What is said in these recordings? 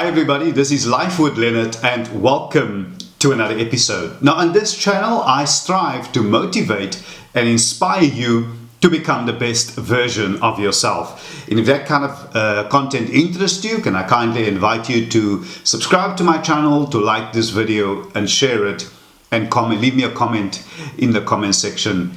Hi everybody, this is Life with Leonard and welcome to another episode. Now on this channel I strive to motivate and inspire you to become the best version of yourself. And if that kind of content interests you, can I kindly invite you to subscribe to my channel, to like this video and share it, and leave me a comment in the comment section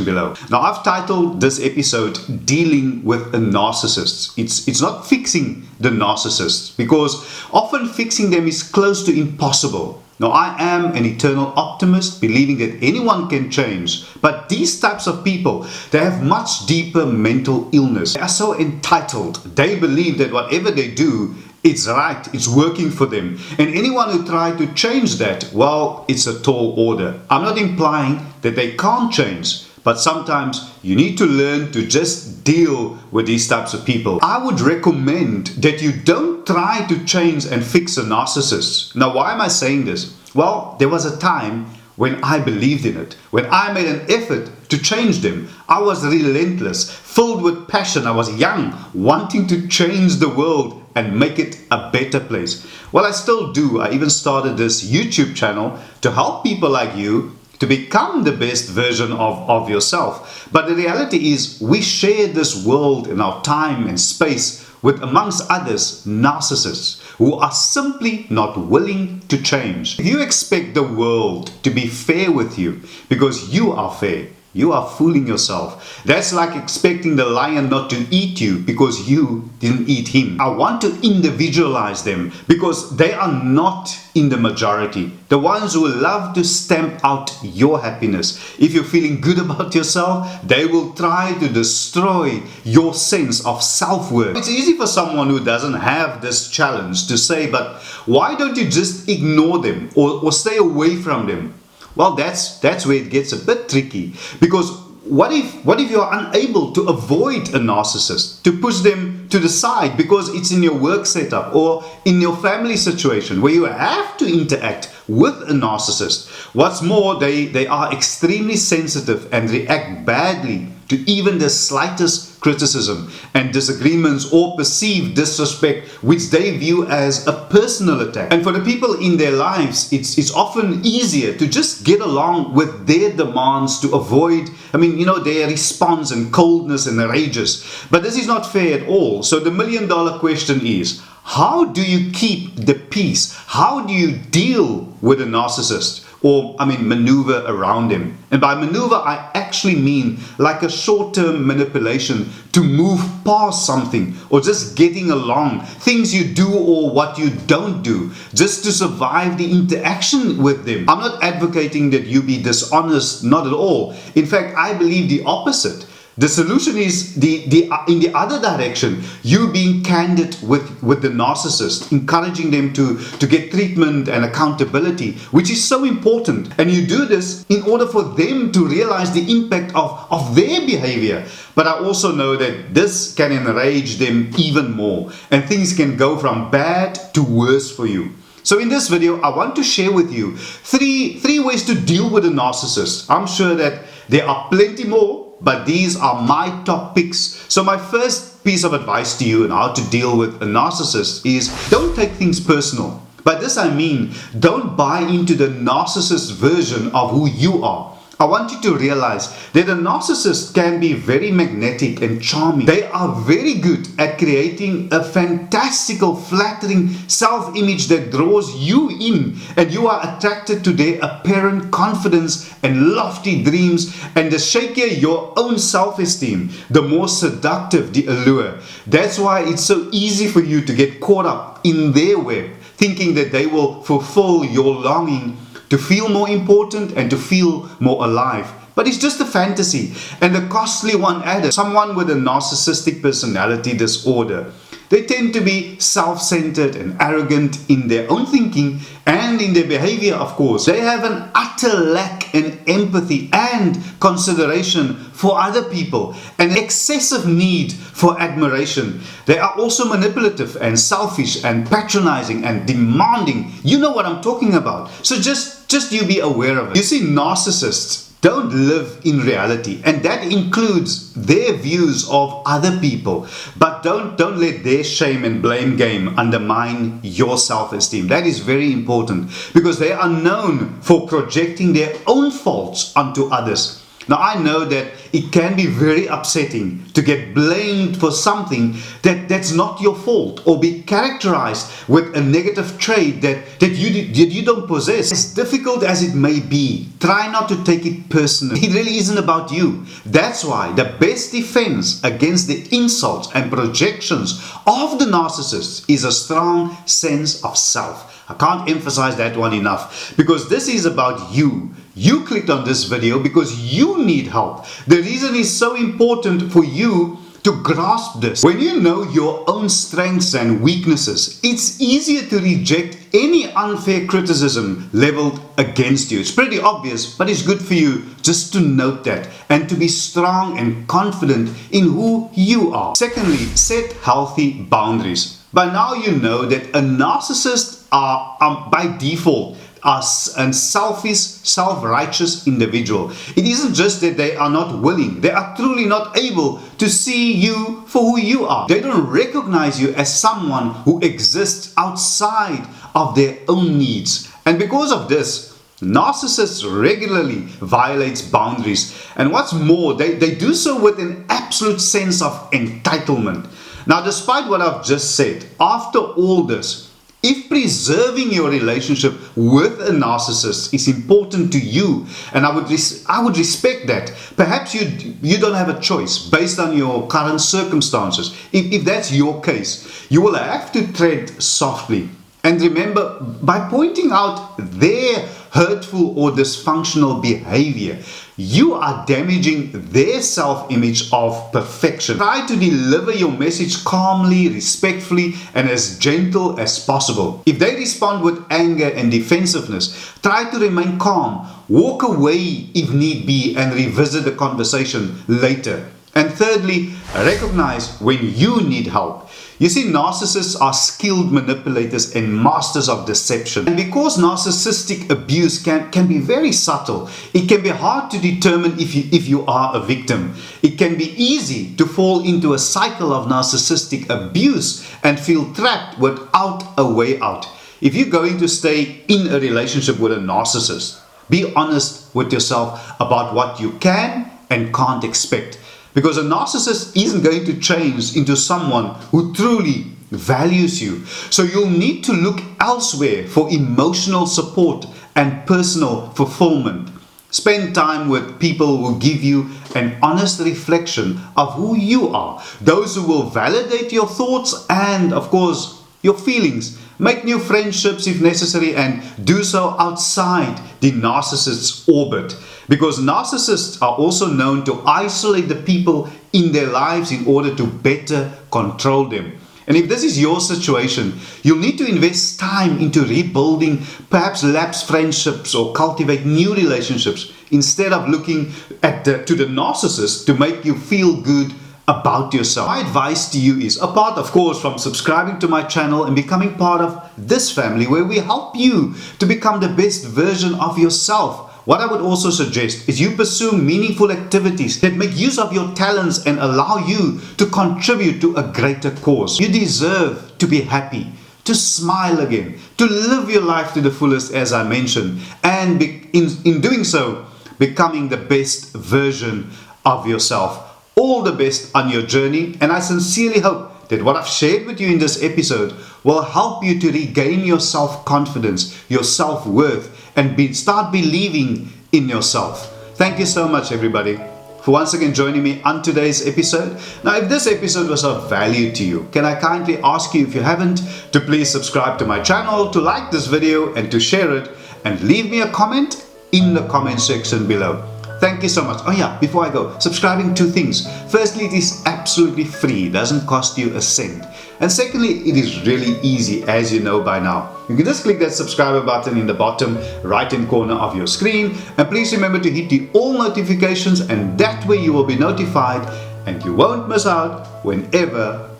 below. Now I've titled this episode Dealing with a Narcissist. It's not fixing the narcissist, because often fixing them is close to impossible. Now I am an eternal optimist, believing that anyone can change, but these types of people, they have much deeper mental illness. They are so entitled. They believe that whatever they do, it's right, it's working for them. And anyone who tries to change that, well, it's a tall order. I'm not implying that they can't change, but sometimes you need to learn to just deal with these types of people. I would recommend that you don't try to change and fix a narcissist. Now, why am I saying this? Well, there was a time when I believed in it, when I made an effort to change them. I was relentless, filled with passion. I was young, wanting to change the world and make it a better place. Well, I still do. I even started this YouTube channel to help people like you to become the best version of yourself. But the reality is we share this world in our time and space with, amongst others, narcissists who are simply not willing to change. If you expect the world to be fair with you because you are fair, you are fooling yourself. That's like expecting the lion not to eat you because you didn't eat him. I want to individualize them because they are not in the majority. The ones who love to stamp out your happiness. If you're feeling good about yourself, they will try to destroy your sense of self-worth. It's easy for someone who doesn't have this challenge to say, but why don't you just ignore them or stay away from them? Well, that's where it gets a bit tricky, because what if you are unable to avoid a narcissist, to push them to the side because it's in your work setup or in your family situation where you have to interact with a narcissist? What's more, they are extremely sensitive and react badly to even the slightest criticism and disagreements or perceived disrespect, which they view as a personal attack. And for the people in their lives, it's often easier to just get along with their demands to avoid, their response and coldness and rages. But this is not fair at all. So the million-dollar question is, how do you keep the peace? How do you deal with a narcissist? Or, maneuver around him. And by maneuver, I actually mean like a short-term manipulation to move past something or just getting along. Things you do or what you don't do just to survive the interaction with them. I'm not advocating that you be dishonest, not at all. In fact, I believe the opposite. The solution is in the other direction, you being candid with the narcissist, encouraging them to get treatment and accountability, which is so important. And you do this in order for them to realize the impact of their behavior. But I also know that this can enrage them even more, and things can go from bad to worse for you. So in this video, I want to share with you three ways to deal with a narcissist. I'm sure that there are plenty more, but these are my top picks. So my first piece of advice to you on how to deal with a narcissist is don't take things personal. By this I mean, don't buy into the narcissist version of who you are. I want you to realize that a narcissist can be very magnetic and charming. They are very good at creating a fantastical, flattering self-image that draws you in, and you are attracted to their apparent confidence and lofty dreams. And the shakier your own self-esteem, the more seductive the allure. That's why it's so easy for you to get caught up in their web, thinking that they will fulfill your longing to feel more important and to feel more alive. But it's just a fantasy, and the costly one added. Someone with a narcissistic personality disorder, they tend to be self-centered and arrogant in their own thinking and in their behavior, of course. They have an utter lack in empathy and consideration for other people, an excessive need for admiration. They are also manipulative and selfish and patronizing and demanding. You know what I'm talking about. So just you be aware of it. You see, narcissists don't live in reality, and that includes their views of other people. But don't let their shame and blame game undermine your self-esteem. That is very important, because they are known for projecting their own faults onto others. Now, I know that it can be very upsetting to get blamed for something that's not your fault, or be characterized with a negative trait that you don't possess. As difficult as it may be, try not to take it personally. It really isn't about you. That's why the best defense against the insults and projections of the narcissist is a strong sense of self. I can't emphasize that one enough, because this is about you. You clicked on this video because you need help. The reason is so important for you to grasp this. When you know your own strengths and weaknesses, it's easier to reject any unfair criticism leveled against you. It's pretty obvious, but it's good for you just to note that and to be strong and confident in who you are. Secondly, set healthy boundaries. By now you know that a narcissist are by default a selfish, self-righteous individual. It isn't just that they are not willing, they are truly not able to see you for who you are. They don't recognize you as someone who exists outside of their own needs. And because of this, narcissists regularly violates boundaries. And what's more, they do so with an absolute sense of entitlement. Now, despite what I've just said, after all this, if preserving your relationship with a narcissist is important to you, and I would respect that, perhaps you don't have a choice based on your current circumstances. If that's your case, you will have to tread softly. And remember, by pointing out their hurtful or dysfunctional behavior, you are damaging their self-image of perfection. Try to deliver your message calmly, respectfully, and as gentle as possible. If they respond with anger and defensiveness, try to remain calm, walk away if need be, and revisit the conversation later. And thirdly, recognize when you need help. You see, narcissists are skilled manipulators and masters of deception. And because narcissistic abuse can be very subtle, it can be hard to determine if you are a victim. It can be easy to fall into a cycle of narcissistic abuse and feel trapped without a way out. If you're going to stay in a relationship with a narcissist, be honest with yourself about what you can and can't expect. Because a narcissist isn't going to change into someone who truly values you. So you'll need to look elsewhere for emotional support and personal fulfillment. Spend time with people who give you an honest reflection of who you are. Those who will validate your thoughts and, of course, your feelings. Make new friendships if necessary, and do so outside the narcissist's orbit. Because narcissists are also known to isolate the people in their lives in order to better control them. And if this is your situation, you'll need to invest time into rebuilding perhaps lapsed friendships or cultivate new relationships instead of looking to the narcissist to make you feel good about yourself. My advice to you is, apart of course from subscribing to my channel and becoming part of this family where we help you to become the best version of yourself, what I would also suggest is you pursue meaningful activities that make use of your talents and allow you to contribute to a greater cause. You deserve to be happy, to smile again, to live your life to the fullest, as I mentioned, and in doing so, becoming the best version of yourself. All the best on your journey, and I sincerely hope that what I've shared with you in this episode will help you to regain your self-confidence, your self-worth, and start believing in yourself. Thank you so much, everybody, for once again joining me on today's episode. Now, if this episode was of value to you, can I kindly ask you, if you haven't, to please subscribe to my channel, to like this video, and to share it, and leave me a comment in the comment section below. Thank you so much. Oh yeah, before I go, subscribing, two things. Firstly, it is absolutely free. It doesn't cost you a cent. And secondly, it is really easy, as you know by now. You can just click that subscriber button in the bottom right-hand corner of your screen. And please remember to hit the all notifications, and that way you will be notified and you won't miss out whenever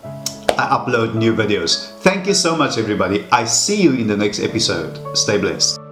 I upload new videos. Thank you so much, everybody. I see you in the next episode. Stay blessed.